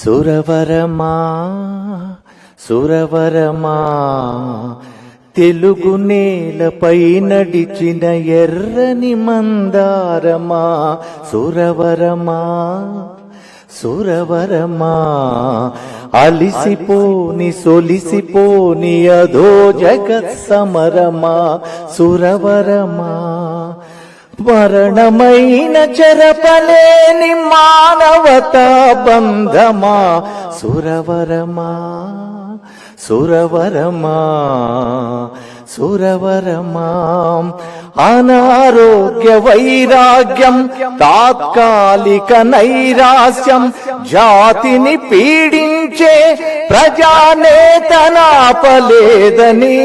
సురవరమా సురవరమా తెలుగు నేలపై నడిచిన ఎర్రని మందారమా సురవరమా సురవరమా అలిసిపోని సొలిసిపోని అధో జగత్ సమరమా సురవరమా మరణమైన చెరపలేని మానవతా బంధమా సురవరమా సురవరమా సురవరమా అనారోగ్య వైరాగ్యం తాత్కాలిక నైరాస్యం జాతిని పీడించే ప్రజానేతనాపలేదని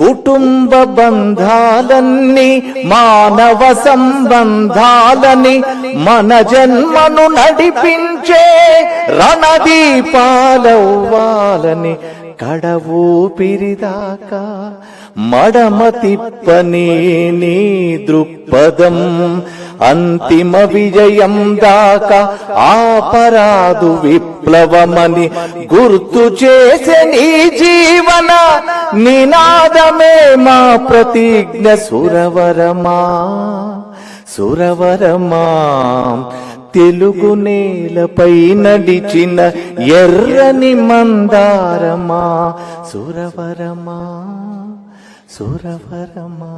కుటుంబ బంధాలన్నీ మానవ సంబంధాలని మన జన్మను నడిపించే రణదీపాలవ్వాలని కడవూపిరిదాకా మడమ తిప్పని నీ దృక్పథం అంతిమ విజయం దాకా ఆపరాదు విప్లవమని గుర్తు చేసే నీ జీవన నినాదమే మా ప్రతిజ్ఞ సురవరమా సురవరమా తెలుగు నేలపై నడిచిన ఎర్రని మందారమా సురవరమా సురవరమా.